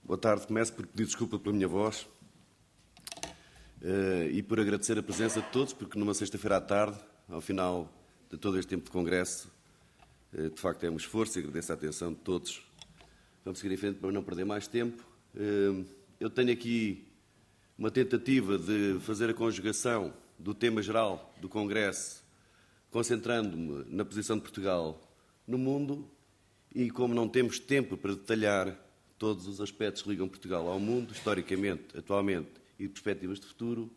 Boa tarde. Começo por pedir desculpa pela minha voz e por agradecer a presença de todos, porque numa sexta-feira à tarde, ao final de todo este tempo de congresso, de facto é um esforço e agradeço a atenção de todos. Vamos seguir em frente para não perder mais tempo. Eu tenho aqui uma tentativa de fazer a conjugação do tema geral do congresso, concentrando-me na posição de Portugal no mundo, e como não temos tempo para detalhar todos os aspectos que ligam Portugal ao mundo, historicamente, atualmente e de perspectivas de futuro,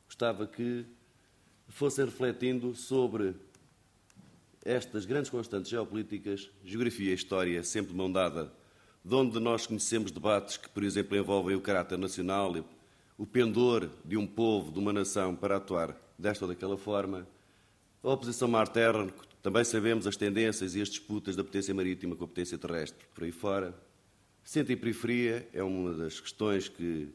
gostava que fossem refletindo sobre estas grandes constantes geopolíticas, geografia e história, sempre de mão dada, de onde nós conhecemos debates que, por exemplo, envolvem o caráter nacional, o pendor de um povo, de uma nação, para atuar desta ou daquela forma, a oposição mar-terra, também sabemos as tendências e as disputas da potência marítima com a potência terrestre, por aí fora. Centro e periferia é uma das questões que,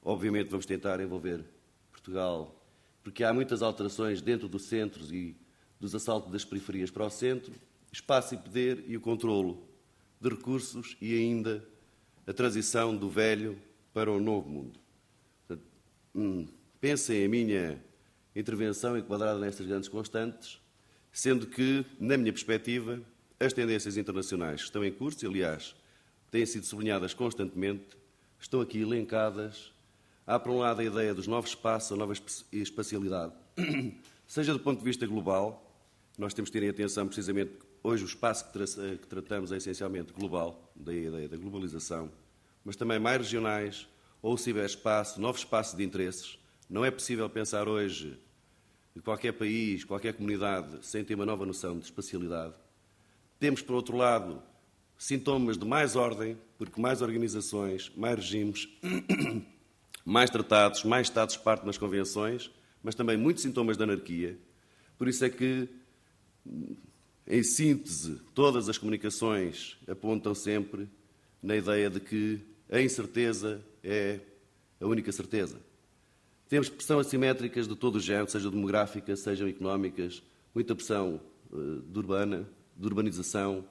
obviamente, vamos tentar envolver Portugal, porque há muitas alterações dentro do centro e dos assaltos das periferias para o centro, espaço e poder e o controlo de recursos e ainda a transição do velho para o novo mundo. Portanto, pensem a minha intervenção enquadrada nestas grandes constantes, sendo que, na minha perspectiva, as tendências internacionais que estão em curso, e, aliás, têm sido sublinhadas constantemente, estão aqui elencadas. Há, por um lado, a ideia dos novos espaços, a nova espacialidade, seja do ponto de vista global, nós temos de ter em atenção, precisamente, hoje o espaço que tratamos é essencialmente global, daí a ideia da globalização, mas também mais regionais, ou ciberespaço, novos espaços de interesses. Não é possível pensar hoje em qualquer país, qualquer comunidade, sem ter uma nova noção de espacialidade. Temos, por outro lado, sintomas de mais ordem, porque mais organizações, mais regimes, mais tratados, mais Estados parte nas convenções, mas também muitos sintomas de anarquia. Por isso é que, em síntese, todas as comunicações apontam sempre na ideia de que a incerteza é a única certeza. Temos pressões assimétricas de todo o género, seja demográficas, sejam económicas, muita pressão de urbanização,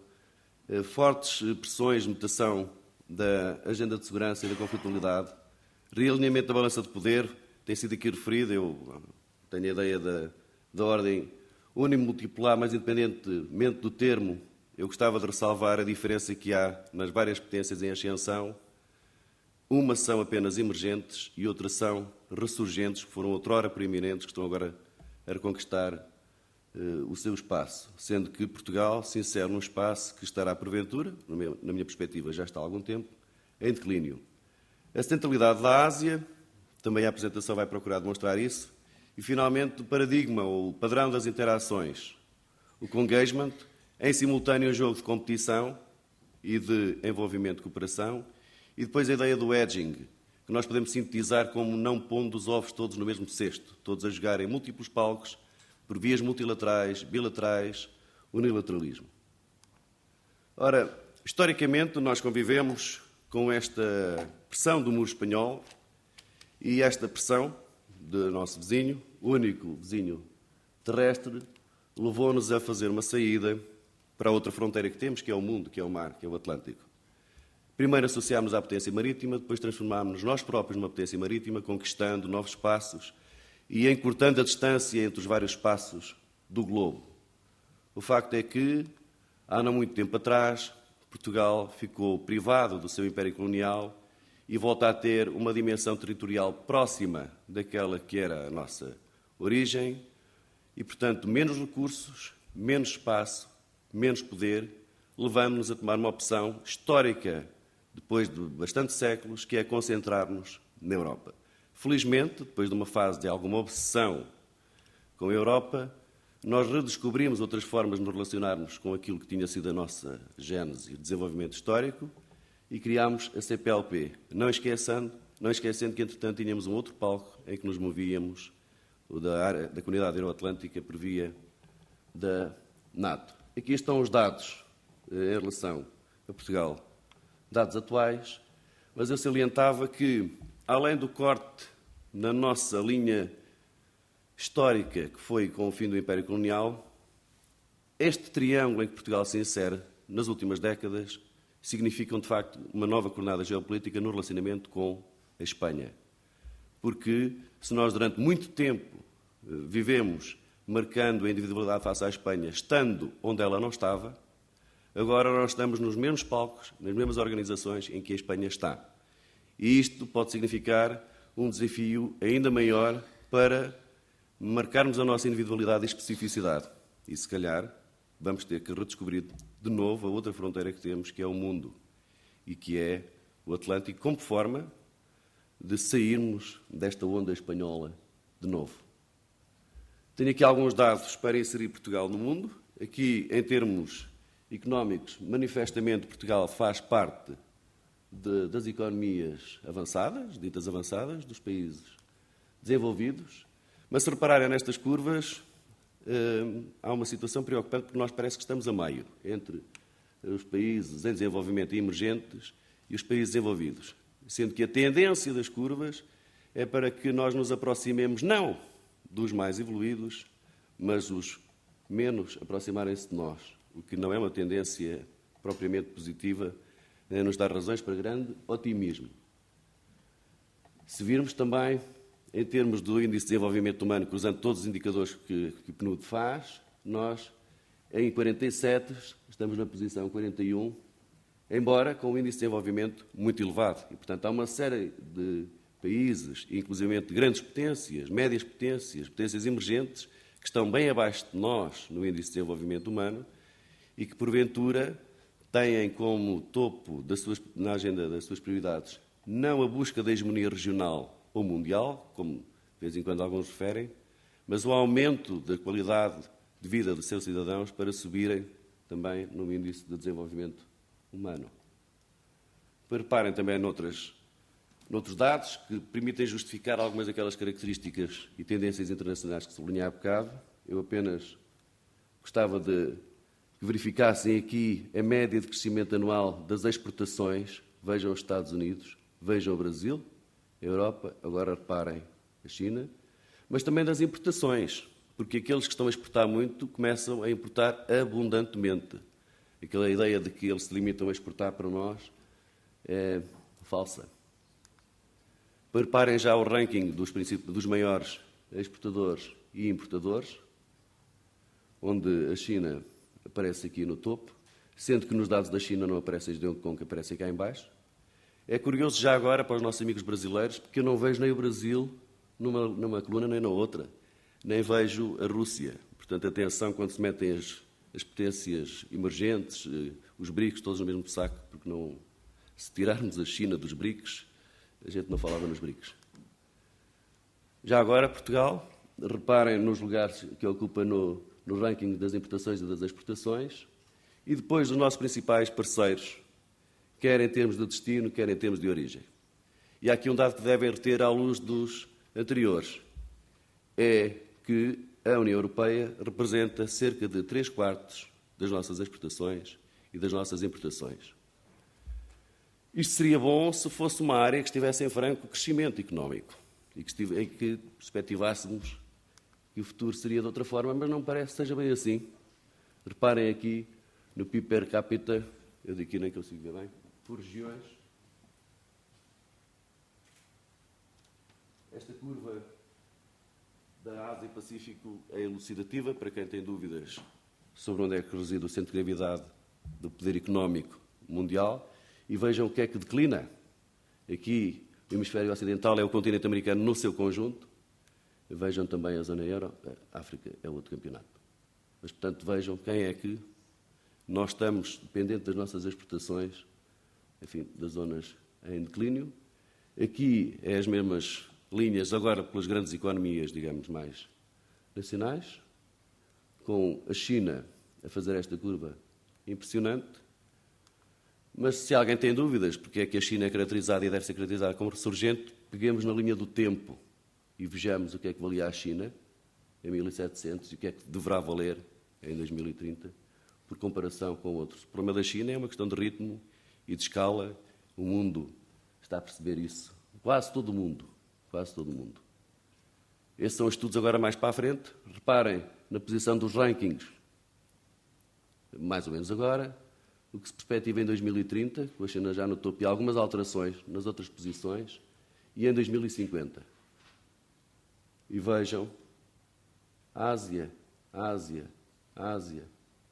fortes pressões de mutação da agenda de segurança e da conflitualidade, realinhamento da balança de poder, tem sido aqui referido, eu tenho a ideia da ordem unimultipolar, mas independentemente do termo, eu gostava de ressalvar a diferença que há nas várias potências em ascensão. Uma são apenas emergentes e outras são ressurgentes, que foram outrora preeminentes, que estão agora a reconquistar o seu espaço, sendo que Portugal se insere num espaço que estará, porventura, na minha perspectiva, já está há algum tempo, em declínio. A centralidade da Ásia, também a apresentação vai procurar demonstrar isso, e, finalmente, o paradigma ou o padrão das interações, o co-engagement, em simultâneo um jogo de competição e de envolvimento de cooperação, e depois a ideia do edging, que nós podemos sintetizar como não pondo os ovos todos no mesmo cesto, todos a jogar em múltiplos palcos, por vias multilaterais, bilaterais, unilateralismo. Ora, historicamente, nós convivemos com esta pressão do muro espanhol e esta pressão do nosso vizinho, único vizinho terrestre, levou-nos a fazer uma saída para a outra fronteira que temos, que é o mundo, que é o mar, que é o Atlântico. Primeiro associámos à potência marítima, depois transformámos-nos nós próprios numa potência marítima, conquistando novos espaços e encurtando a distância entre os vários espaços do globo. O facto é que, há não muito tempo atrás, Portugal ficou privado do seu império colonial e volta a ter uma dimensão territorial próxima daquela que era a nossa origem e, portanto, menos recursos, menos espaço, menos poder, levando-nos a tomar uma opção histórica, depois de bastantes séculos, que é concentrar-nos na Europa. Felizmente, depois de uma fase de alguma obsessão com a Europa, nós redescobrimos outras formas de nos relacionarmos com aquilo que tinha sido a nossa gênese e o desenvolvimento histórico e criámos a CPLP, não esquecendo que, entretanto, tínhamos um outro palco em que nos movíamos, o da Comunidade Euroatlântica, por via da NATO. Aqui estão os dados em relação a Portugal, dados atuais, mas eu salientava que, além do corte na nossa linha histórica, que foi com o fim do Império Colonial, este triângulo em que Portugal se insere, nas últimas décadas, significam, de facto, uma nova coordenada geopolítica no relacionamento com a Espanha. Porque se nós, durante muito tempo, vivemos marcando a individualidade face à Espanha, estando onde ela não estava, agora nós estamos nos mesmos palcos, nas mesmas organizações em que a Espanha está. E isto pode significar um desafio ainda maior para marcarmos a nossa individualidade e especificidade. E, se calhar, vamos ter que redescobrir de novo a outra fronteira que temos, que é o mundo, e que é o Atlântico, como forma de sairmos desta onda espanhola de novo. Tenho aqui alguns dados para inserir Portugal no mundo. Aqui, em termos económicos, manifestamente Portugal faz parte das economias avançadas, ditas avançadas, dos países desenvolvidos. Mas se repararem nestas curvas, há uma situação preocupante, porque nós parece que estamos a meio entre os países em desenvolvimento e emergentes e os países desenvolvidos. Sendo que a tendência das curvas é para que nós nos aproximemos não dos mais evoluídos, mas os menos aproximarem-se de nós, o que não é uma tendência propriamente positiva, nos dá razões para grande otimismo. Se virmos também, em termos do Índice de Desenvolvimento Humano, cruzando todos os indicadores que o PNUD faz, nós, em 47, estamos na posição 41, embora com um índice de desenvolvimento muito elevado. E, portanto, há uma série de países, inclusive de grandes potências, médias potências, potências emergentes, que estão bem abaixo de nós no índice de desenvolvimento humano e que, porventura, têm como topo na agenda das suas prioridades não a busca da hegemonia regional ou mundial, como de vez em quando alguns referem, mas o aumento da qualidade de vida dos seus cidadãos para subirem também no índice de desenvolvimento humano. Reparem também noutros dados que permitem justificar algumas daquelas características e tendências internacionais que sublinhei há bocado. Eu apenas gostava de que verificassem aqui a média de crescimento anual das exportações. Vejam os Estados Unidos, vejam o Brasil, a Europa, agora reparem a China, mas também das importações, porque aqueles que estão a exportar muito começam a importar abundantemente. Aquela ideia de que eles se limitam a exportar para nós é falsa. Preparem já o ranking dos maiores exportadores e importadores, onde a China aparece aqui no topo, sendo que nos dados da China não aparecem os de Hong Kong, que aparecem cá em baixo. É curioso já agora para os nossos amigos brasileiros, porque eu não vejo nem o Brasil numa coluna nem na outra, nem vejo a Rússia. Portanto, atenção quando se metem as potências emergentes, os BRICS, todos no mesmo saco, porque não, se tirarmos a China dos BRICS, a gente não falava nos BRICS. Já agora, Portugal, reparem nos lugares que ocupa no ranking das importações e das exportações, e depois dos nossos principais parceiros, quer em termos de destino, quer em termos de origem. E há aqui um dado que devem reter à luz dos anteriores, é que a União Europeia representa cerca de 3/4 das nossas exportações e das nossas importações. Isto seria bom se fosse uma área que estivesse em franco crescimento económico e que perspectivássemos que o futuro seria de outra forma, mas não parece que seja bem assim. Reparem aqui no PIB per capita, eu daqui nem consigo ver bem, por regiões. Esta curva da Ásia e Pacífico é elucidativa para quem tem dúvidas sobre onde é que reside o centro de gravidade do poder económico mundial. E vejam o que é que declina. Aqui, o hemisfério ocidental é o continente americano no seu conjunto. Vejam também a zona euro. A África é outro campeonato. Mas, portanto, vejam quem é que nós estamos dependentes das nossas exportações, enfim, das zonas em declínio. Aqui é as mesmas linhas, agora pelas grandes economias, digamos, mais nacionais, com a China a fazer esta curva impressionante. Mas se alguém tem dúvidas porque é que a China é caracterizada e deve ser caracterizada como ressurgente, peguemos na linha do tempo e vejamos o que é que valia a China em 1700 e o que é que deverá valer em 2030, por comparação com outros. O problema da China é uma questão de ritmo e de escala. O mundo está a perceber isso. Quase todo o mundo. Quase todo o mundo. Esses são estudos agora mais para a frente. Reparem na posição dos rankings. Mais ou menos agora. o que se perspectiva em 2030, com a China já no topo e algumas alterações nas outras posições, e em 2050. E vejam, Ásia, Ásia, Ásia,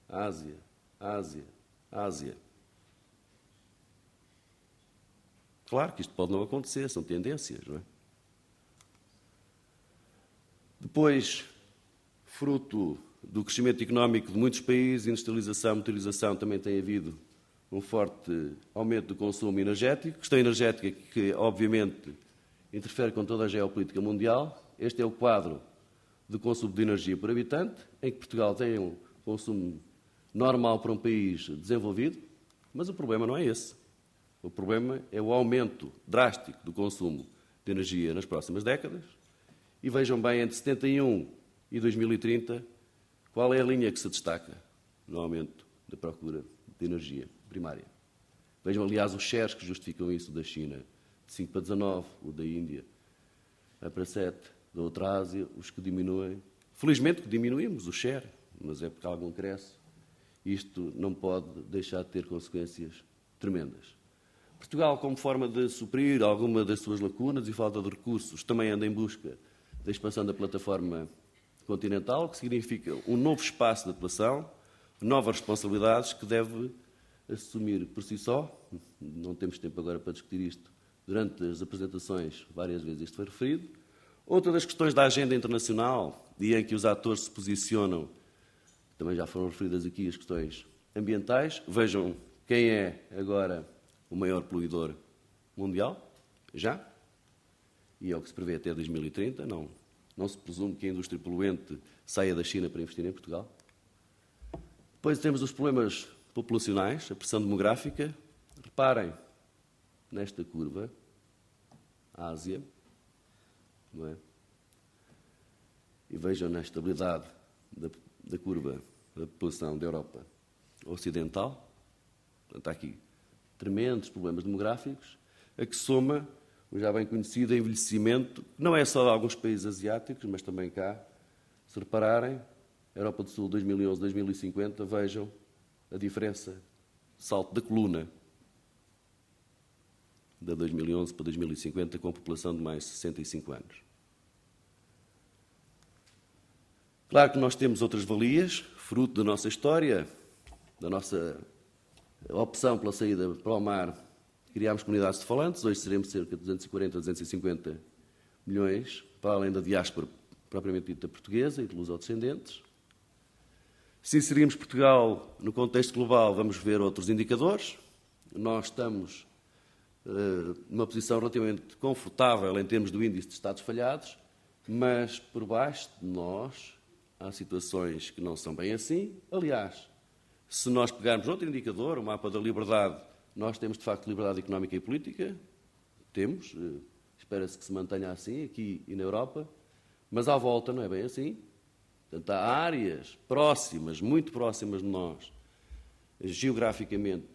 Ásia, Ásia, Ásia. Claro que isto pode não acontecer, são tendências, não é? Depois, fruto do crescimento económico de muitos países, industrialização, motorização, também tem havido um forte aumento do consumo energético, questão energética que, obviamente, interfere com toda a geopolítica mundial. Este é o quadro do consumo de energia por habitante, em que Portugal tem um consumo normal para um país desenvolvido, mas o problema não é esse. O problema é o aumento drástico do consumo de energia nas próximas décadas. E vejam bem, entre 71 e 2030, qual é a linha que se destaca no aumento da procura de energia primária. Vejam, aliás, os shares que justificam isso da China, de 5 para 19, o da Índia para 7, da outra Ásia, os que diminuem. Felizmente que diminuímos o share, mas é porque algum cresce. Isto não pode deixar de ter consequências tremendas. Portugal, como forma de suprir alguma das suas lacunas e falta de recursos, também anda em busca da expansão da plataforma continental, que significa um novo espaço de atuação, novas responsabilidades que deve assumir por si só. Não temos tempo agora para discutir isto. Durante as apresentações, várias vezes isto foi referido. Outra das questões da agenda internacional, e em que os atores se posicionam, também já foram referidas aqui as questões ambientais. Vejam quem é agora o maior poluidor mundial, já, e é o que se prevê até 2030. Não se presume que a indústria poluente saia da China para investir em Portugal. Depois temos os problemas populacionais, a pressão demográfica. Reparem nesta curva, a Ásia, não é? E vejam na estabilidade da curva da população da Europa Ocidental. Portanto, há aqui tremendos problemas demográficos, a que soma o já bem conhecido envelhecimento, não é só de alguns países asiáticos, mas também cá. Se repararem, Europa do Sul 2011-2050, vejam a diferença, salto da coluna, de 2011 para 2050, com a população de mais de 65 anos. Claro que nós temos outras valias, fruto da nossa história, da nossa opção pela saída para o mar. Criámos comunidades de falantes, hoje seremos cerca de 240 a 250 milhões, para além da diáspora propriamente dita portuguesa e de lusodescendentes. Se inserirmos Portugal no contexto global, vamos ver outros indicadores. Nós estamos numa posição relativamente confortável em termos do índice de Estados falhados, mas por baixo de nós há situações que não são bem assim. Aliás, se nós pegarmos outro indicador, o mapa da liberdade, nós temos, de facto, liberdade económica e política. Temos. Espera-se que se mantenha assim, aqui e na Europa. Mas à volta não é bem assim. Portanto, há áreas próximas, muito próximas de nós, geograficamente,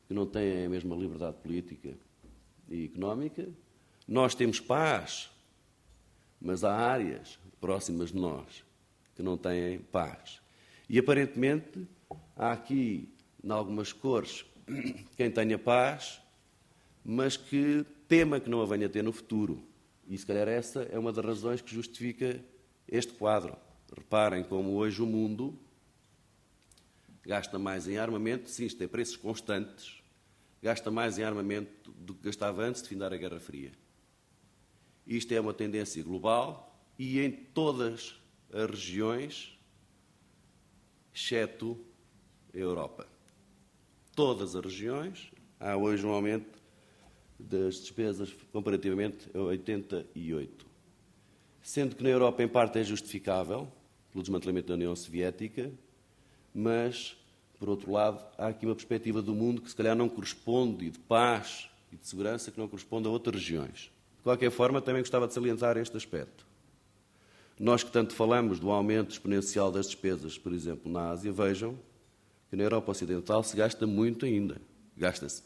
que não têm a mesma liberdade política e económica. Nós temos paz, mas há áreas próximas de nós que não têm paz. E, aparentemente, há aqui, em algumas cores, quem tenha paz, mas que tema que não a venha a ter no futuro. E, se calhar, essa é uma das razões que justifica este quadro. Reparem como hoje o mundo gasta mais em armamento, sim, isto tem preços constantes, gasta mais em armamento do que gastava antes de findar a Guerra Fria. Isto é uma tendência global e em todas as regiões, exceto a Europa. Todas as regiões, há hoje um aumento das despesas comparativamente a 88. Sendo que na Europa, em parte, é justificável, pelo desmantelamento da União Soviética, mas, por outro lado, há aqui uma perspectiva do mundo que se calhar não corresponde, e de paz e de segurança, que não corresponde a outras regiões. De qualquer forma, também gostava de salientar este aspecto. Nós que tanto falamos do aumento exponencial das despesas, por exemplo, na Ásia, vejam que na Europa Ocidental se gasta muito ainda. Gasta-se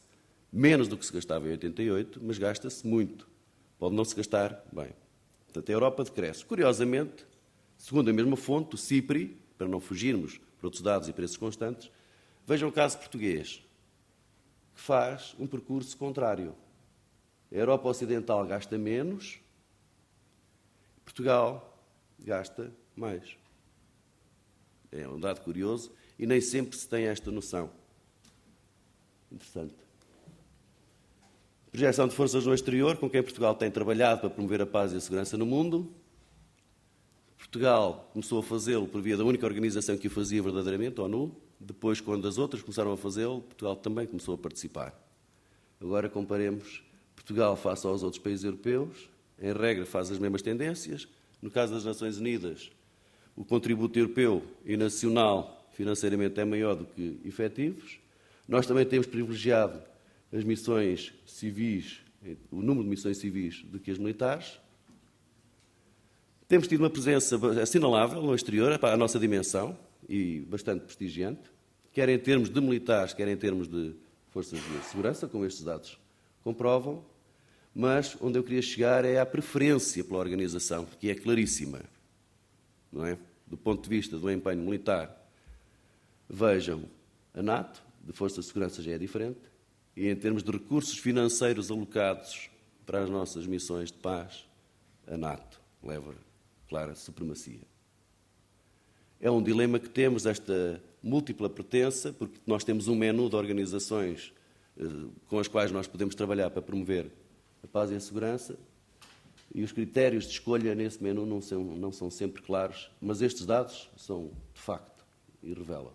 menos do que se gastava em 88, mas gasta-se muito. Pode não se gastar bem. Portanto, a Europa decresce. Curiosamente, segundo a mesma fonte, o CIPRI, para não fugirmos para outros dados e preços constantes, vejam o caso português. que faz um percurso contrário. A Europa Ocidental gasta menos, Portugal gasta mais. É um dado curioso e nem sempre se tem esta noção. Interessante. Projeção de forças no exterior, com quem Portugal tem trabalhado para promover a paz e a segurança no mundo. Portugal começou a fazê-lo por via da única organização que o fazia verdadeiramente, a ONU. Depois, quando as outras começaram a fazê-lo, Portugal também começou a participar. Agora comparemos Portugal face aos outros países europeus. Em regra, faz as mesmas tendências. No caso das Nações Unidas, o contributo europeu e nacional financeiramente é maior do que efetivos. Nós também temos privilegiado as missões civis, o número de missões civis do que as militares. Temos tido uma presença assinalável no exterior, para a nossa dimensão, e bastante prestigiante, quer em termos de militares, quer em termos de forças de segurança, como estes dados comprovam, mas onde eu queria chegar é à preferência pela organização, que é claríssima, não é? Do ponto de vista do empenho militar, vejam a NATO, de força de segurança já é diferente, e em termos de recursos financeiros alocados para as nossas missões de paz, a NATO leva clara supremacia. É um dilema que temos, esta múltipla pertença, porque nós temos um menu de organizações com as quais nós podemos trabalhar para promover a paz e a segurança, e os critérios de escolha nesse menu não são sempre claros, mas estes dados são de facto e revelam.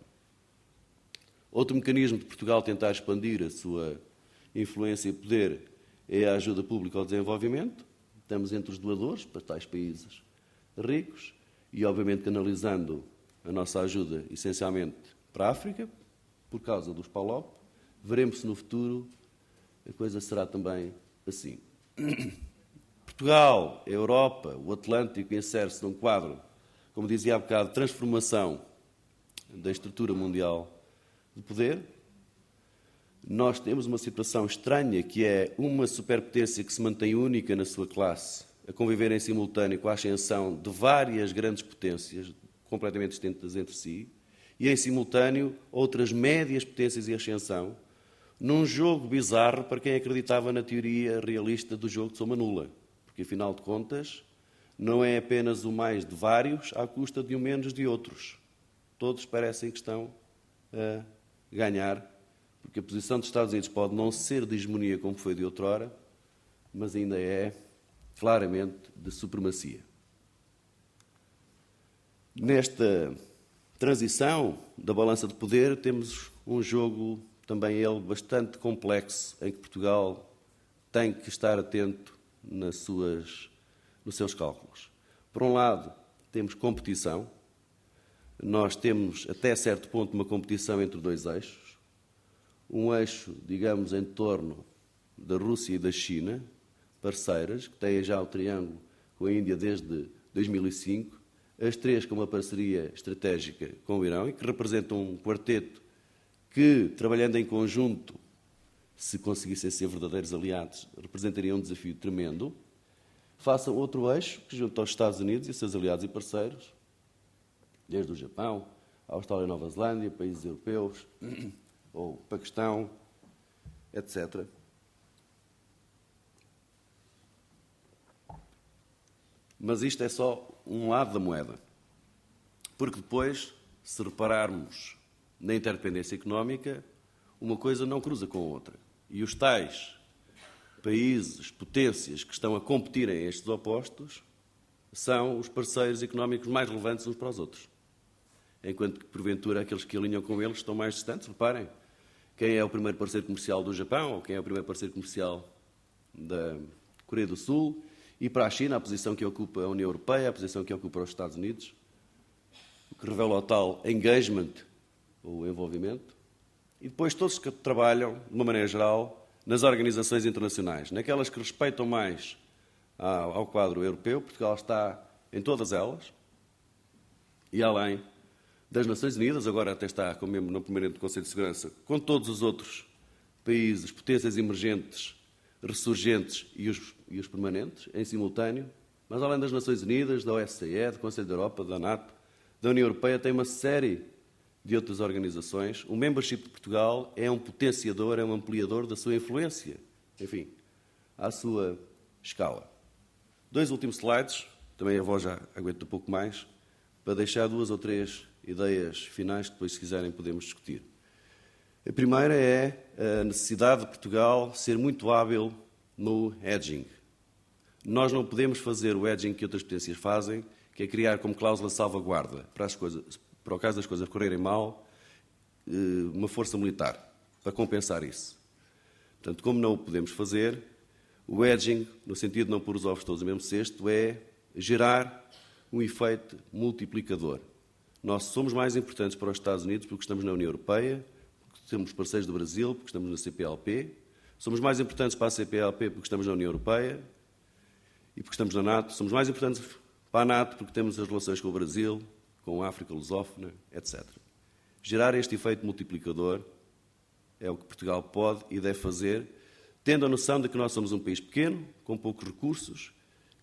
Outro mecanismo de Portugal tentar expandir a sua influência e poder é a ajuda pública ao desenvolvimento. Estamos entre os doadores para tais países ricos e, obviamente, canalizando a nossa ajuda essencialmente para a África, por causa dos PALOP. Veremos se no futuro a coisa será também assim. Portugal, a Europa, o Atlântico insere-se num quadro, como dizia há bocado, de transformação da estrutura mundial de poder. Nós temos uma situação estranha, que é uma superpotência que se mantém única na sua classe, a conviver em simultâneo com a ascensão de várias grandes potências, completamente distintas entre si, e em simultâneo outras médias potências e ascensão, num jogo bizarro para quem acreditava na teoria realista do jogo de soma nula, porque, afinal de contas, não é apenas o mais de vários à custa de um menos de outros. Todos parecem que estão a ganhar, porque a posição dos Estados Unidos pode não ser de hegemonia como foi de outrora, mas ainda é claramente de supremacia. Nesta transição da balança de poder, temos um jogo, também ele, bastante complexo, em que Portugal tem que estar atento nos seus cálculos. Por um lado, temos competição. Nós temos, até certo ponto, uma competição entre dois eixos. Um eixo, digamos, em torno da Rússia e da China, parceiras, que têm já o triângulo com a Índia desde 2005, as três com uma parceria estratégica com o Irão, e que representam um quarteto que, trabalhando em conjunto, se conseguissem ser verdadeiros aliados, representaria um desafio tremendo. Façam outro eixo, que junta aos Estados Unidos e seus aliados e parceiros, desde o Japão, a Austrália e Nova Zelândia, países europeus, ou Paquistão, etc. Mas isto é só um lado da moeda. Porque depois, se repararmos na interdependência económica, uma coisa não cruza com a outra. E os tais países, potências que estão a competir em estes opostos são os parceiros económicos mais relevantes uns para os outros. Enquanto que, porventura, aqueles que alinham com eles estão mais distantes. Reparem, quem é o primeiro parceiro comercial do Japão, ou quem é o primeiro parceiro comercial da Coreia do Sul, e para a China, a posição que ocupa a União Europeia, a posição que ocupa os Estados Unidos, o que revela o tal engagement, ou envolvimento, e depois todos que trabalham, de uma maneira geral, nas organizações internacionais, naquelas que respeitam mais ao quadro europeu. Portugal está em todas elas, e além das Nações Unidas, agora até está como membro no primeiro do Conselho de Segurança, com todos os outros países, potências emergentes, ressurgentes e os permanentes, em simultâneo, mas além das Nações Unidas, da OSCE, do Conselho da Europa, da NATO, da União Europeia, tem uma série de outras organizações, o membership de Portugal é um potenciador, é um ampliador da sua influência, enfim, à sua escala. 2 últimos slides, também a voz já aguenta um pouco mais, para deixar 2 ou 3 ideias finais que depois, se quiserem, podemos discutir. A primeira é a necessidade de Portugal ser muito hábil no hedging. Nós não podemos fazer o hedging que outras potências fazem, que é criar como cláusula de salvaguarda, para o caso das coisas correrem mal, uma força militar, para compensar isso. Portanto, como não o podemos fazer, o hedging, no sentido de não pôr os ovos todos no mesmo cesto, é gerar um efeito multiplicador. Nós somos mais importantes para os Estados Unidos porque estamos na União Europeia, porque somos parceiros do Brasil, porque estamos na CPLP, somos mais importantes para a CPLP porque estamos na União Europeia e porque estamos na NATO, somos mais importantes para a NATO porque temos as relações com o Brasil, com a África lusófona, etc. Gerar este efeito multiplicador é o que Portugal pode e deve fazer, tendo a noção de que nós somos um país pequeno, com poucos recursos,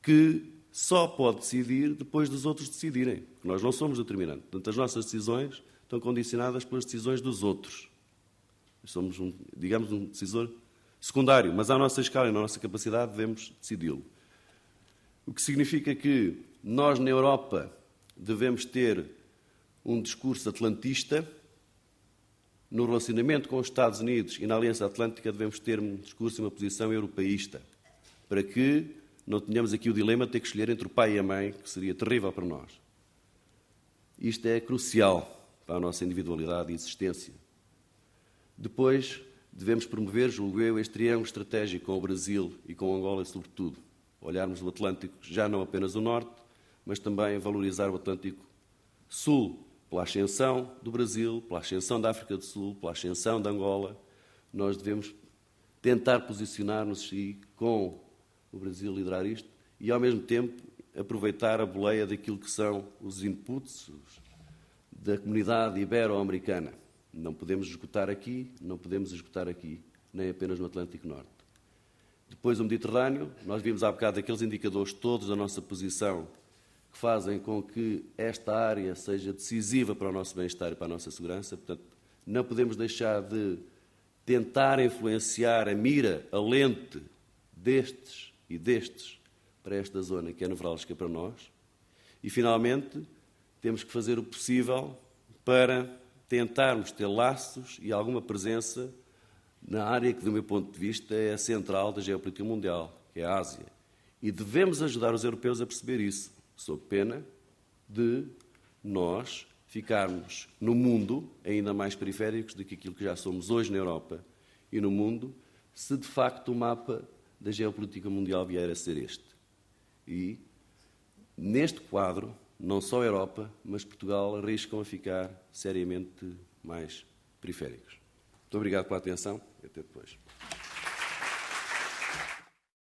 que só pode decidir depois dos outros decidirem. Nós não somos determinantes. Portanto, as nossas decisões estão condicionadas pelas decisões dos outros. Somos, digamos, um decisor secundário, mas à nossa escala e na nossa capacidade devemos decidi-lo. O que significa que nós, na Europa, devemos ter um discurso atlantista. No relacionamento com os Estados Unidos e na Aliança Atlântica devemos ter um discurso e uma posição europeísta, para que não tenhamos aqui o dilema de ter que escolher entre o pai e a mãe, que seria terrível para nós. Isto é crucial para a nossa individualidade e existência. Depois, devemos promover, julgo eu, este triângulo estratégico com o Brasil e com Angola, sobretudo. Olharmos o Atlântico, já não apenas o Norte, mas também valorizar o Atlântico Sul, pela ascensão do Brasil, pela ascensão da África do Sul, pela ascensão da Angola. Nós devemos tentar posicionar-nos e, com o Brasil, liderar isto e, ao mesmo tempo, aproveitar a boleia daquilo que são os inputs da comunidade ibero-americana. Não podemos esgotar aqui, não podemos esgotar aqui, nem apenas no Atlântico Norte. Depois, o Mediterrâneo, nós vimos há bocado aqueles indicadores todos da nossa posição que fazem com que esta área seja decisiva para o nosso bem-estar e para a nossa segurança. Portanto, não podemos deixar de tentar influenciar a mira, a lente destes e destes para esta zona que é nevrálgica para nós. E, finalmente, temos que fazer o possível para tentarmos ter laços e alguma presença na área que, do meu ponto de vista, é a central da geopolítica mundial, que é a Ásia. E devemos ajudar os europeus a perceber isso, sob pena de nós ficarmos no mundo ainda mais periféricos do que aquilo que já somos hoje na Europa e no mundo, se de facto o mapa da geopolítica mundial vier a ser este. E, neste quadro, não só a Europa, mas Portugal arriscam a ficar seriamente mais periféricos. Muito obrigado pela atenção e até depois.